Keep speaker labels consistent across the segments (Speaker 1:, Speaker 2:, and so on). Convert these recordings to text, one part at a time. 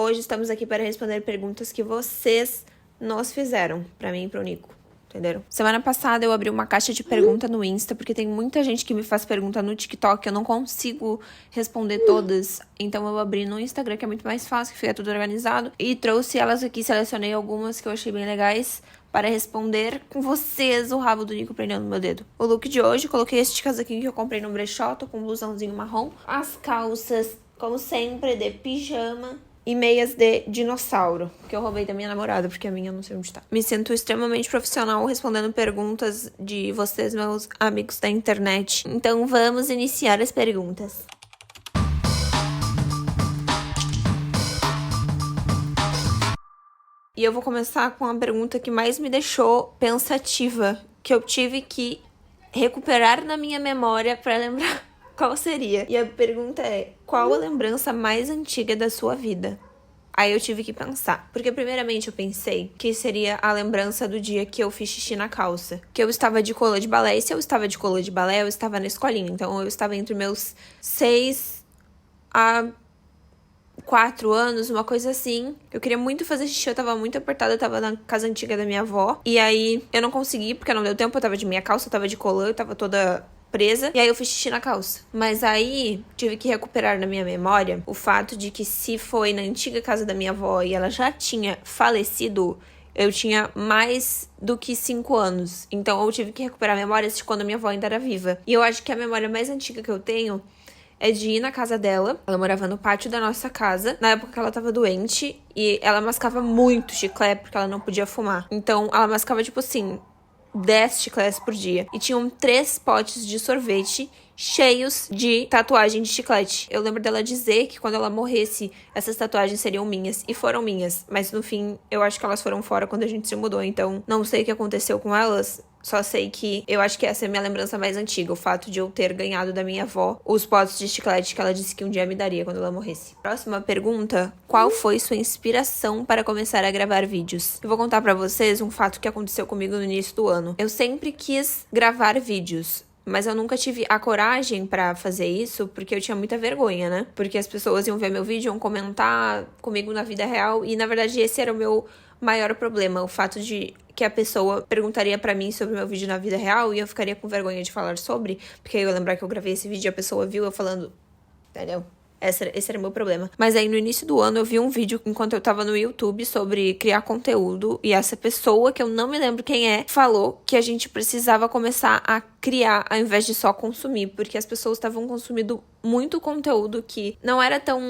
Speaker 1: hoje estamos aqui para responder perguntas que vocês nos fizeram, pra mim e pro Nico. Entenderam? Semana passada eu abri uma caixa de pergunta no Insta, porque tem muita gente que me faz pergunta no TikTok, eu não consigo responder todas. Então eu abri no Instagram, que é muito mais fácil, que fica tudo organizado. E trouxe elas aqui, selecionei algumas que eu achei bem legais para responder com vocês o rabo do Nico prendendo no meu dedo. O look de hoje, coloquei este casaquinho que eu comprei no brechó, tô com um blusãozinho marrom. As calças, como sempre, de pijama. E meias de dinossauro, que eu roubei da minha namorada, porque a minha eu não sei onde tá. Me sinto extremamente profissional respondendo perguntas de vocês, meus amigos da internet. Então vamos iniciar as perguntas. E eu vou começar com a pergunta que mais me deixou pensativa, que eu tive que recuperar na minha memória pra lembrar qual seria. E a pergunta é: qual a lembrança mais antiga da sua vida? Aí eu tive que pensar. Porque primeiramente eu pensei que seria a lembrança do dia que eu fiz xixi na calça. Que eu estava de cola de balé. E se eu estava de cola de balé, eu estava na escolinha. Então eu estava entre meus 6 a 4 anos, uma coisa assim. Eu queria muito fazer xixi, eu tava muito apertada, eu tava na casa antiga da minha avó. E aí eu não consegui, porque não deu tempo, eu tava de meia calça, eu tava de colã, eu tava toda presa, e aí eu fiz xixi na calça. Mas aí tive que recuperar na minha memória o fato de que se foi na antiga casa da minha avó e ela já tinha falecido, eu tinha mais do que 5 anos. Então eu tive que recuperar memórias de quando a minha avó ainda era viva. E eu acho que a memória mais antiga que eu tenho é de ir na casa dela. Ela morava no pátio da nossa casa, na época que ela tava doente, e ela mascava muito chiclete porque ela não podia fumar. Então ela mascava tipo assim 10 chicletes por dia. E tinham 3 potes de sorvete cheios de tatuagem de chiclete. Eu lembro dela dizer que quando ela morresse, essas tatuagens seriam minhas. E foram minhas. Mas no fim, eu acho que elas foram fora quando a gente se mudou. Então, não sei o que aconteceu com elas. Só sei que eu acho que essa é a minha lembrança mais antiga. O fato de eu ter ganhado da minha avó os potes de chiclete que ela disse que um dia me daria quando ela morresse. Próxima pergunta: qual foi sua inspiração para começar a gravar vídeos? Eu vou contar pra vocês um fato que aconteceu comigo no início do ano. Eu sempre quis gravar vídeos, mas eu nunca tive a coragem pra fazer isso, porque eu tinha muita vergonha, né? Porque as pessoas iam ver meu vídeo, iam comentar comigo na vida real, e na verdade esse era o meu maior problema, o fato de que a pessoa perguntaria pra mim sobre o meu vídeo na vida real e eu ficaria com vergonha de falar sobre, porque aí eu ia lembrar que eu gravei esse vídeo e a pessoa viu eu falando, entendeu? Esse era o meu problema. Mas aí no início do ano eu vi um vídeo enquanto eu tava no YouTube sobre criar conteúdo, e essa pessoa, que eu não me lembro quem é, falou que a gente precisava começar a criar ao invés de só consumir, porque as pessoas estavam consumindo muito conteúdo que não era tão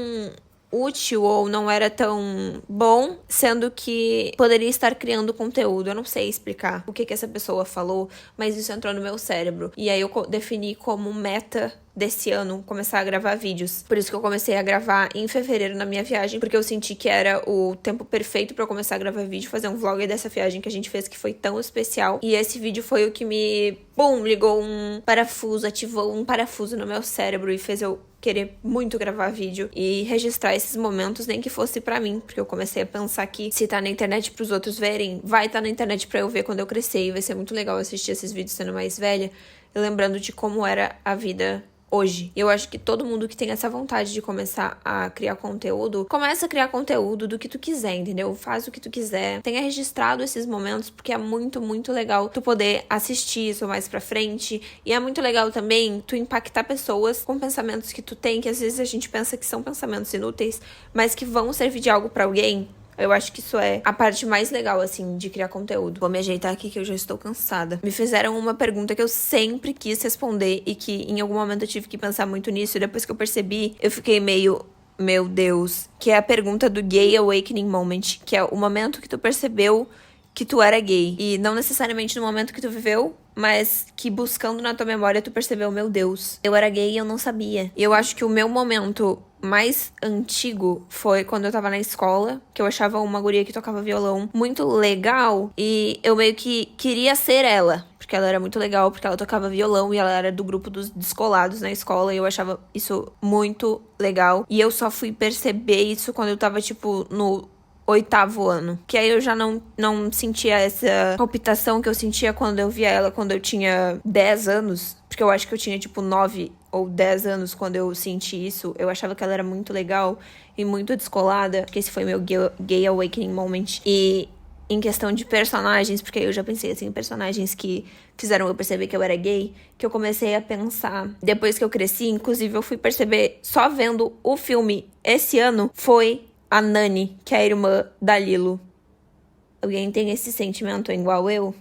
Speaker 1: útil ou não era tão bom, sendo que poderia estar criando conteúdo. Eu não sei explicar o que essa pessoa falou, mas isso entrou no meu cérebro. E aí eu defini como meta desse ano começar a gravar vídeos. Por isso que eu comecei a gravar em fevereiro na minha viagem, porque eu senti que era o tempo perfeito pra eu começar a gravar vídeo, fazer um vlog dessa viagem que a gente fez, que foi tão especial. E esse vídeo foi o que me, ligou um parafuso, ativou um parafuso no meu cérebro e fez eu querer muito gravar vídeo e registrar esses momentos, nem que fosse pra mim, porque eu comecei a pensar que se tá na internet pros outros verem, vai estar na internet pra eu ver quando eu crescer, e vai ser muito legal assistir esses vídeos sendo mais velha e lembrando de como era a vida hoje. Eu acho que todo mundo que tem essa vontade de começar a criar conteúdo, começa a criar conteúdo do que tu quiser, entendeu? Faz o que tu quiser. Tenha registrado esses momentos, porque é muito, muito legal tu poder assistir isso mais pra frente. E é muito legal também tu impactar pessoas com pensamentos que tu tem, que às vezes a gente pensa que são pensamentos inúteis, mas que vão servir de algo pra alguém. Eu acho que isso é a parte mais legal, assim, de criar conteúdo. Vou me ajeitar aqui que eu já estou cansada. Me fizeram uma pergunta que eu sempre quis responder e que em algum momento eu tive que pensar muito nisso. E depois que eu percebi, eu fiquei meio, meu Deus. Que é a pergunta do Gay Awakening Moment, que é o momento que tu percebeu que tu era gay. E não necessariamente no momento que tu viveu, mas que buscando na tua memória tu percebeu, meu Deus, eu era gay e eu não sabia. E eu acho que o meu momento mais antigo foi quando eu tava na escola, que eu achava uma guria que tocava violão muito legal e eu meio que queria ser ela, porque ela era muito legal, porque ela tocava violão e ela era do grupo dos descolados na escola e eu achava isso muito legal. E eu só fui perceber isso quando eu tava, tipo, no 8º ano. Que aí eu já não sentia essa palpitação que eu sentia quando eu via ela quando eu tinha 10 anos. Porque eu acho que eu tinha, tipo, 9 ou 10 anos quando eu senti isso. Eu achava que ela era muito legal e muito descolada. Acho que esse foi meu gay awakening moment. E em questão de personagens, porque eu já pensei assim, em personagens que fizeram eu perceber que eu era gay, que eu comecei a pensar depois que eu cresci. Inclusive, eu fui perceber só vendo o filme esse ano, foi a Nani, que é a irmã da Lilo. Alguém tem esse sentimento igual eu?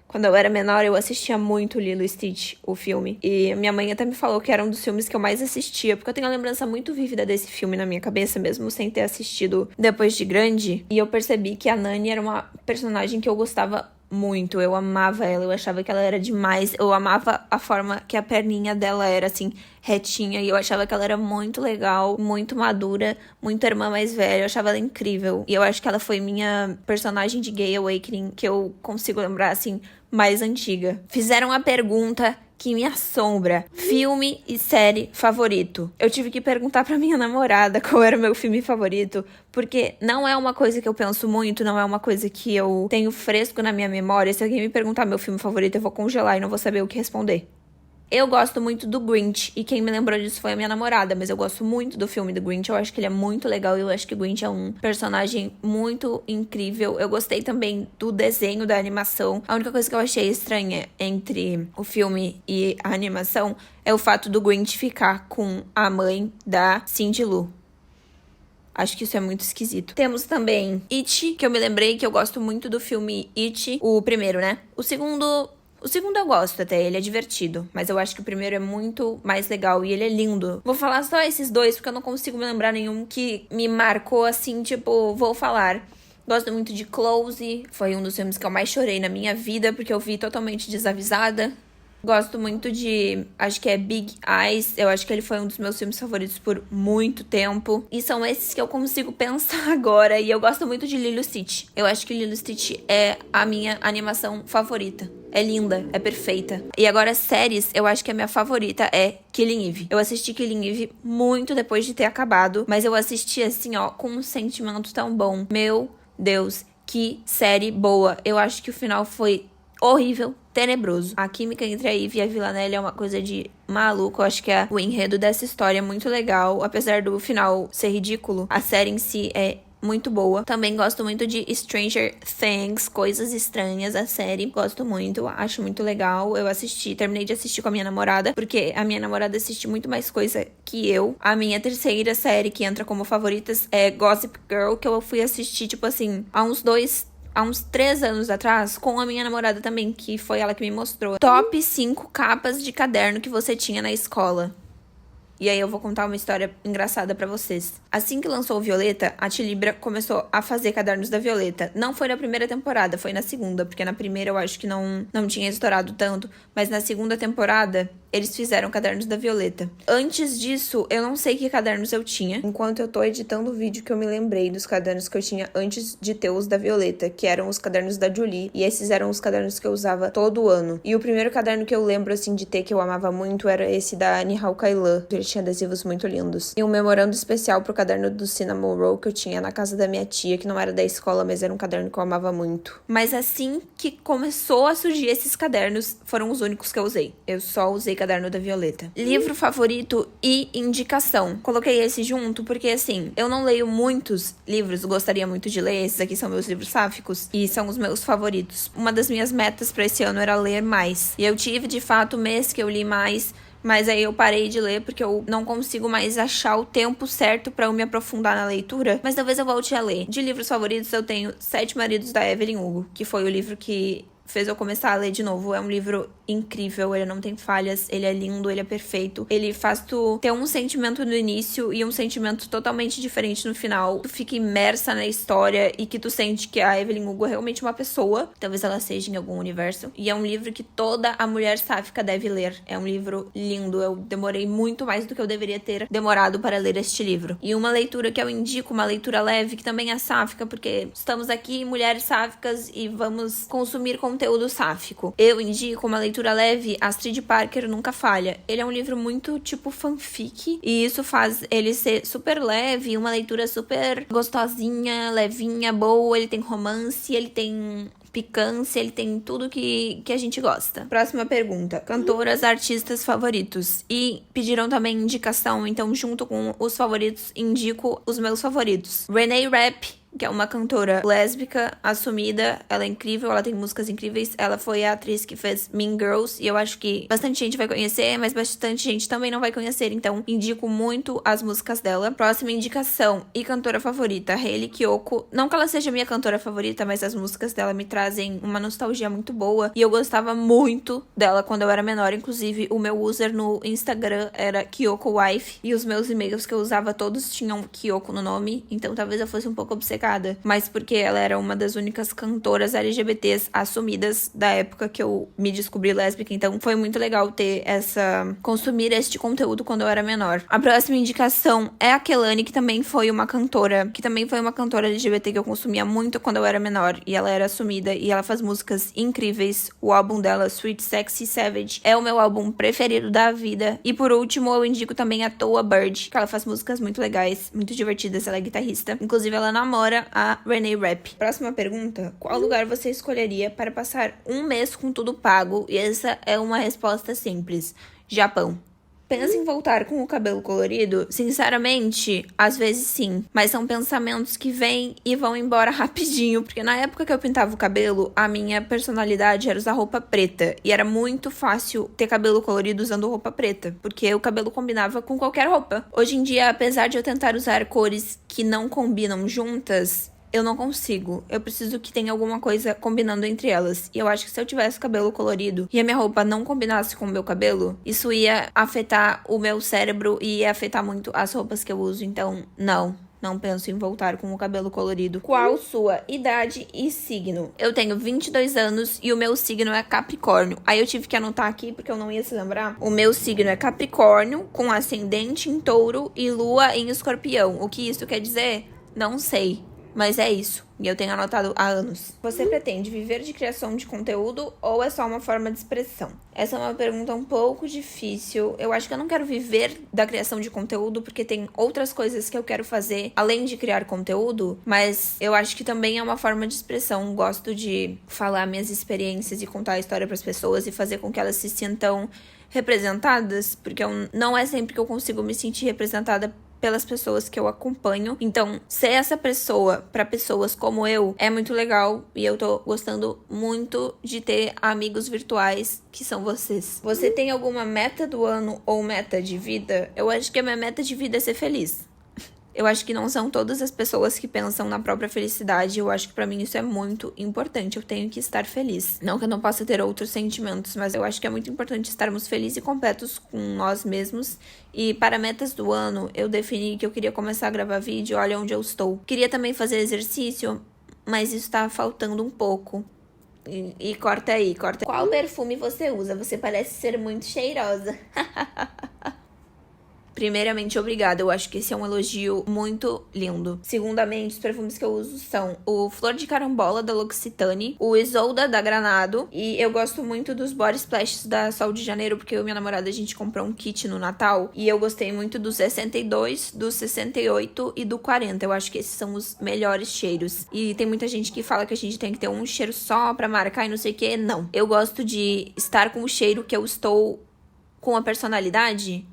Speaker 1: Quando eu era menor, eu assistia muito Lilo e Stitch, o filme. E minha mãe até me falou que era um dos filmes que eu mais assistia, porque eu tenho uma lembrança muito vívida desse filme na minha cabeça, mesmo sem ter assistido depois de grande. E eu percebi que a Nani era uma personagem que eu gostava muito. Eu amava ela, eu achava que ela era demais. Eu amava a forma que a perninha dela era, assim, retinha. E eu achava que ela era muito legal, muito madura, muito irmã mais velha. Eu achava ela incrível. E eu acho que ela foi minha personagem de gay awakening que eu consigo lembrar, assim, mais antiga. Fizeram a pergunta que me assombra: filme e série favorito. Eu tive que perguntar pra minha namorada qual era o meu filme favorito, porque não é uma coisa que eu penso muito, não é uma coisa que eu tenho fresco na minha memória. Se alguém me perguntar meu filme favorito, eu vou congelar e não vou saber o que responder. Eu gosto muito do Grinch, e quem me lembrou disso foi a minha namorada, mas eu gosto muito do filme do Grinch, eu acho que ele é muito legal, eu acho que o Grinch é um personagem muito incrível. Eu gostei também do desenho, da animação. A única coisa que eu achei estranha entre o filme e a animação é o fato do Grinch ficar com a mãe da Cindy Lou. Acho que isso é muito esquisito. Temos também It, que eu me lembrei que eu gosto muito do filme It, o primeiro, né? O segundo eu gosto até, ele é divertido. Mas eu acho que o primeiro é muito mais legal e ele é lindo. Vou falar só esses dois, porque eu não consigo me lembrar nenhum que me marcou assim, tipo, vou falar. Gosto muito de Close, foi um dos filmes que eu mais chorei na minha vida, porque eu vi totalmente desavisada. Gosto muito de, acho que é Big Eyes, eu acho que ele foi um dos meus filmes favoritos por muito tempo. E são esses que eu consigo pensar agora. E eu gosto muito de Lilo e Stitch. Eu acho que Lilo e Stitch é a minha animação favorita. É linda, é perfeita. E agora, séries, eu acho que a minha favorita é Killing Eve. Eu assisti Killing Eve muito depois de ter acabado, mas eu assisti assim, ó, com um sentimento tão bom. Meu Deus, que série boa. Eu acho que o final foi horrível, tenebroso. A química entre a Eve e a Villanelle é uma coisa de maluco. Eu acho que o enredo dessa história é muito legal. Apesar do final ser ridículo, a série em si é muito boa. Também gosto muito de Stranger Things, Coisas Estranhas, a série. Gosto muito, acho muito legal. Eu terminei de assistir com a minha namorada, porque a minha namorada assiste muito mais coisa que eu. A minha terceira série que entra como favoritas é Gossip Girl, que eu fui assistir, tipo assim, há uns 3 anos atrás, com a minha namorada também, que foi ela que me mostrou. Top 5 capas de caderno que você tinha na escola. E aí eu vou contar uma história engraçada pra vocês. Assim que lançou o Violeta, a Tilibra começou a fazer cadernos da Violeta. Não foi na primeira temporada, foi na segunda, porque na primeira eu acho que não tinha estourado tanto. Mas na segunda temporada, eles fizeram cadernos da Violeta. Antes disso, eu não sei que cadernos eu tinha. Enquanto eu tô editando o vídeo, que eu me lembrei dos cadernos que eu tinha antes de ter os da Violeta, que eram os cadernos da Julie. E esses eram os cadernos que eu usava todo ano. E o primeiro caderno que eu lembro, assim, de ter, que eu amava muito, era esse da Nihal Kailan. Ele tinha adesivos muito lindos. E um memorando especial pro caderno do Cinnamon Roll que eu tinha na casa da minha tia, que não era da escola, mas era um caderno que eu amava muito. Mas assim que começou a surgir esses cadernos, foram os únicos que eu usei. Eu só usei caderno da Violeta. Livro favorito e indicação. Coloquei esse junto porque, assim, eu não leio muitos livros, gostaria muito de ler. Esses aqui são meus livros sáficos e são os meus favoritos. Uma das minhas metas pra esse ano era ler mais. E eu tive, de fato, mês que eu li mais, mas aí eu parei de ler porque eu não consigo mais achar o tempo certo pra eu me aprofundar na leitura. Mas talvez eu volte a ler. De livros favoritos, eu tenho Sete Maridos da Evelyn Hugo, que foi o livro que fez eu começar a ler de novo. É um livro incrível, ele não tem falhas, ele é lindo, ele é perfeito. Ele faz tu ter um sentimento no início e um sentimento totalmente diferente no final. Tu fica imersa na história e que tu sente que a Evelyn Hugo é realmente uma pessoa. Talvez ela seja em algum universo. E é um livro que toda a mulher sáfica deve ler. É um livro lindo. Eu demorei muito mais do que eu deveria ter demorado para ler este livro. E uma leitura que eu indico, uma leitura leve, que também é sáfica, porque estamos aqui, mulheres sáficas, e vamos consumir conteúdo sáfico. Eu indico uma leitura leve, Astrid Parker Nunca Falha. Ele é um livro muito tipo fanfic, e isso faz ele ser super leve, uma leitura super gostosinha, levinha, boa. Ele tem romance, ele tem picância, ele tem tudo que a gente gosta. Próxima pergunta. Cantoras, artistas favoritos. E pediram também indicação, então junto com os favoritos, indico os meus favoritos. Renee Rapp, que é uma cantora lésbica, assumida, ela é incrível, ela tem músicas incríveis, ela foi a atriz que fez Mean Girls, e eu acho que bastante gente vai conhecer, mas bastante gente também não vai conhecer, então indico muito as músicas dela. Próxima indicação e cantora favorita, Hayley Kiyoko. Não que ela seja minha cantora favorita, mas as músicas dela me trazem uma nostalgia muito boa, e eu gostava muito dela quando eu era menor, inclusive o meu user no Instagram era Kiyoko Wife, e os meus e-mails que eu usava todos tinham Kiyoko no nome, então talvez eu fosse um pouco obcecada, mas porque ela era uma das únicas cantoras LGBTs assumidas da época que eu me descobri lésbica, então foi muito legal consumir este conteúdo quando eu era menor. A próxima indicação é a Kehlani, que também foi uma cantora LGBT que eu consumia muito quando eu era menor, e ela era assumida, e ela faz músicas incríveis. O álbum dela, Sweet Sexy Savage, é o meu álbum preferido da vida. E por último, eu indico também a Toa Bird, que ela faz músicas muito legais, muito divertidas, ela é guitarrista, inclusive ela namora a Renee Rapp. Próxima pergunta. Qual lugar você escolheria para passar um mês com tudo pago? E essa é uma resposta simples. Japão. Pensa em voltar com o cabelo colorido? Sinceramente, às vezes sim. Mas são pensamentos que vêm e vão embora rapidinho. Porque na época que eu pintava o cabelo, a minha personalidade era usar roupa preta. E era muito fácil ter cabelo colorido usando roupa preta. Porque o cabelo combinava com qualquer roupa. Hoje em dia, apesar de eu tentar usar cores que não combinam juntas, eu não consigo. Eu preciso que tenha alguma coisa combinando entre elas. E eu acho que se eu tivesse cabelo colorido e a minha roupa não combinasse com o meu cabelo, isso ia afetar o meu cérebro e ia afetar muito as roupas que eu uso. Então, não penso em voltar com o cabelo colorido. Qual sua idade e signo? Eu tenho 22 anos e o meu signo é Capricórnio. Aí eu tive que anotar aqui porque eu não ia se lembrar. O meu signo é Capricórnio, com ascendente em Touro e lua em Escorpião. O que isso quer dizer? Não sei. Mas é isso, e eu tenho anotado há anos. Você pretende viver de criação de conteúdo ou é só uma forma de expressão? Essa é uma pergunta um pouco difícil. Eu acho que eu não quero viver da criação de conteúdo porque tem outras coisas que eu quero fazer além de criar conteúdo, mas eu acho que também é uma forma de expressão. Gosto de falar minhas experiências e contar a história para as pessoas e fazer com que elas se sintam representadas, porque não é sempre que eu consigo me sentir representada pelas pessoas que eu acompanho. Então, ser essa pessoa para pessoas como eu é muito legal e eu tô gostando muito de ter amigos virtuais que são vocês. Você tem alguma meta do ano ou meta de vida? Eu acho que a minha meta de vida é ser feliz. Eu acho que não são todas as pessoas que pensam na própria felicidade. Eu acho que pra mim isso é muito importante. Eu tenho que estar feliz. Não que eu não possa ter outros sentimentos, mas eu acho que é muito importante estarmos felizes e completos com nós mesmos. E para metas do ano, eu defini que eu queria começar a gravar vídeo. Olha onde eu estou. Queria também fazer exercício, mas isso tá faltando um pouco. E corta aí, corta. Qual perfume você usa? Você parece ser muito cheirosa. Primeiramente, obrigada. Eu acho que esse é um elogio muito lindo. Segundamente, os perfumes que eu uso são o Flor de Carambola, da L'Occitane, o Isolda, da Granado, e eu gosto muito dos Body Splashes da Sol de Janeiro, porque eu e minha namorada, a gente comprou um kit no Natal, e eu gostei muito do 62, do 68 e do 40. Eu acho que esses são os melhores cheiros. E tem muita gente que fala que a gente tem que ter um cheiro só pra marcar e não sei o que. Não. Eu gosto de estar com o cheiro que eu estou com a personalidade.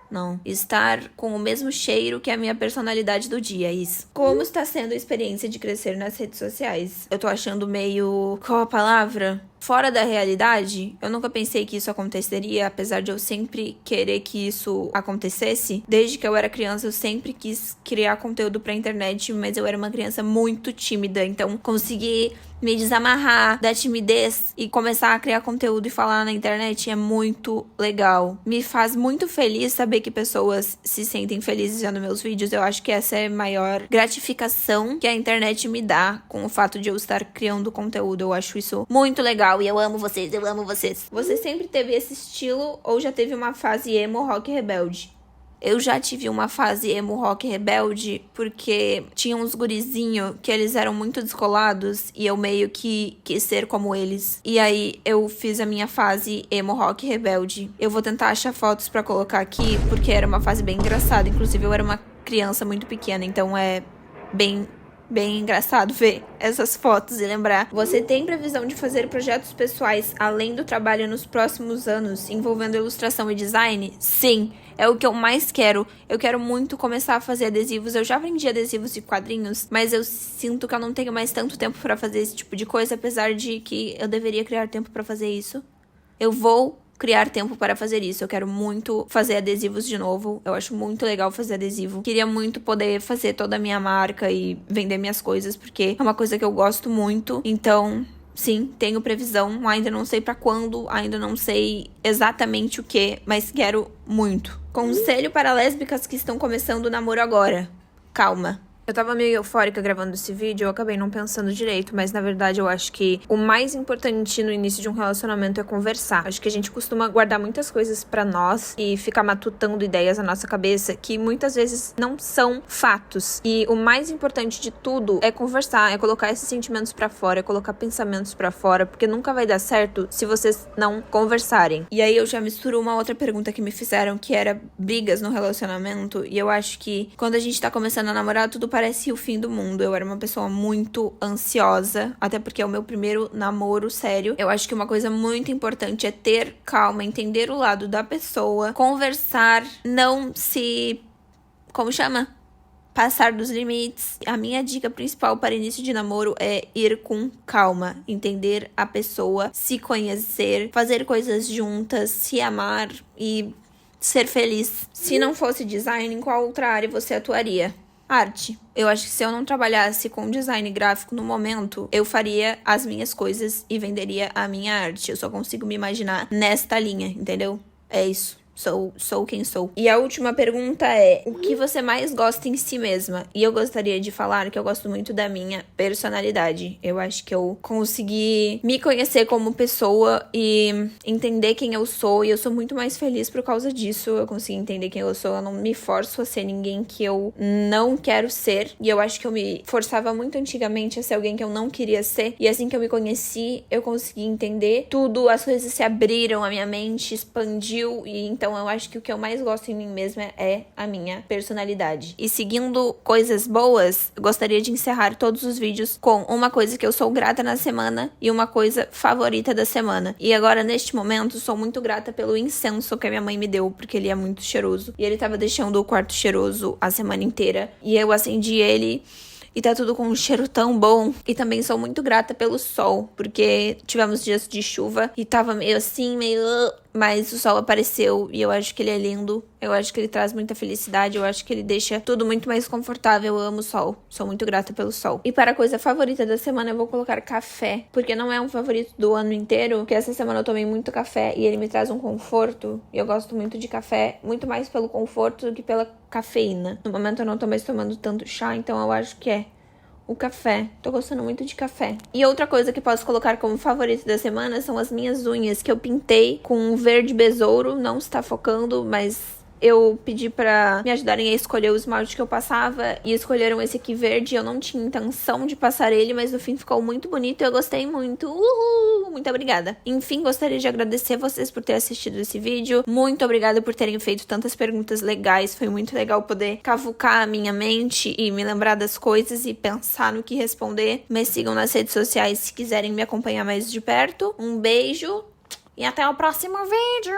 Speaker 1: Não. Estar com o mesmo cheiro que a minha personalidade do dia, isso. Como está sendo a experiência de crescer nas redes sociais? Eu tô achando meio... Qual a palavra? Fora da realidade. Eu nunca pensei que isso aconteceria, apesar de eu sempre querer que isso acontecesse. Desde que eu era criança, eu sempre quis criar conteúdo pra internet, mas eu era uma criança muito tímida. Então, conseguir me desamarrar da timidez e começar a criar conteúdo e falar na internet é muito legal. Me faz muito feliz saber que pessoas se sentem felizes vendo meus vídeos. Eu acho que essa é a maior gratificação que a internet me dá com o fato de eu estar criando conteúdo. Eu acho isso muito legal e eu amo vocês, eu amo vocês. Você sempre teve esse estilo ou já teve uma fase emo rock rebelde? Eu já tive uma fase emo rock rebelde porque tinha uns gurizinhos que eles eram muito descolados e eu meio que quis ser como eles. E aí eu fiz a minha fase emo rock rebelde. Eu vou tentar achar fotos pra colocar aqui porque era uma fase bem engraçada. Inclusive eu era uma criança muito pequena, então é bem bem engraçado ver essas fotos e lembrar. Você tem previsão de fazer projetos pessoais além do trabalho nos próximos anos, envolvendo ilustração e design? Sim, é o que eu mais quero. Eu quero muito começar a fazer adesivos. Eu já vendi adesivos e quadrinhos, mas eu sinto que eu não tenho mais tanto tempo pra fazer esse tipo de coisa, apesar de que eu deveria criar tempo pra fazer isso. Eu vou criar tempo para fazer isso. Eu quero muito fazer adesivos de novo. Eu acho muito legal fazer adesivo. Queria muito poder fazer toda a minha marca e vender minhas coisas, porque é uma coisa que eu gosto muito. Então, sim, tenho previsão. Ainda não sei pra quando, ainda não sei exatamente o que, mas quero muito. Conselho para lésbicas que estão começando o namoro agora. Calma. Eu tava meio eufórica gravando esse vídeo, eu acabei não pensando direito, mas na verdade eu acho que o mais importante no início de um relacionamento é conversar. Acho que a gente costuma guardar muitas coisas pra nós e ficar matutando ideias na nossa cabeça que muitas vezes não são fatos. E o mais importante de tudo é conversar, é colocar esses sentimentos pra fora, é colocar pensamentos pra fora, porque nunca vai dar certo se vocês não conversarem. E aí eu já misturo uma outra pergunta que me fizeram, que era brigas no relacionamento, e eu acho que quando a gente tá começando a namorar, tudo parece o fim do mundo. Eu era uma pessoa muito ansiosa, até porque é o meu primeiro namoro sério. Eu acho que uma coisa muito importante é ter calma, entender o lado da pessoa, conversar, não se... como chama? Passar dos limites. A minha dica principal para início de namoro é ir com calma, entender a pessoa, se conhecer, fazer coisas juntas, se amar e ser feliz. Se não fosse design, em qual outra área você atuaria? Arte. Eu acho que se eu não trabalhasse com design gráfico no momento, eu faria as minhas coisas e venderia a minha arte. Eu só consigo me imaginar nesta linha, entendeu? É isso. Sou quem sou. E a última pergunta é: o que você mais gosta em si mesma? E eu gostaria de falar que eu gosto muito da minha personalidade. Eu acho que eu consegui me conhecer como pessoa e entender quem eu sou. E eu sou muito mais feliz por causa disso. Eu consegui entender quem eu sou. Eu não me forço a ser ninguém que eu não quero ser. E eu acho que eu me forçava muito antigamente a ser alguém que eu não queria ser. E assim que eu me conheci, eu consegui entender tudo. As coisas se abriram, a minha mente expandiu. E então eu acho que o que eu mais gosto em mim mesma é a minha personalidade. E seguindo coisas boas, eu gostaria de encerrar todos os vídeos com uma coisa que eu sou grata na semana e uma coisa favorita da semana. E agora, neste momento, sou muito grata pelo incenso que a minha mãe me deu, porque ele é muito cheiroso. E ele tava deixando o quarto cheiroso a semana inteira. E eu acendi ele e tá tudo com um cheiro tão bom. E também sou muito grata pelo sol, porque tivemos dias de chuva e tava meio assim, meio... mas o sol apareceu e eu acho que ele é lindo. Eu acho que ele traz muita felicidade. Eu acho que ele deixa tudo muito mais confortável. Eu amo o sol. Sou muito grata pelo sol. E para a coisa favorita da semana, eu vou colocar café. Porque não é um favorito do ano inteiro. Porque essa semana eu tomei muito café e ele me traz um conforto. E eu gosto muito de café. Muito mais pelo conforto do que pela cafeína. No momento eu não tô mais tomando tanto chá. Então eu acho que é o café. Tô gostando muito de café. E outra coisa que posso colocar como favorito da semana são as minhas unhas, que eu pintei com um verde besouro. Não está focando, mas eu pedi pra me ajudarem a escolher o esmalte que eu passava e escolheram esse aqui verde. Eu não tinha intenção de passar ele, mas no fim ficou muito bonito e eu gostei muito. Uhul! Muito obrigada. Enfim, gostaria de agradecer vocês por terem assistido esse vídeo. Muito obrigada por terem feito tantas perguntas legais. Foi muito legal poder cavucar a minha mente e me lembrar das coisas e pensar no que responder. Me sigam nas redes sociais se quiserem me acompanhar mais de perto. Um beijo e até o próximo vídeo!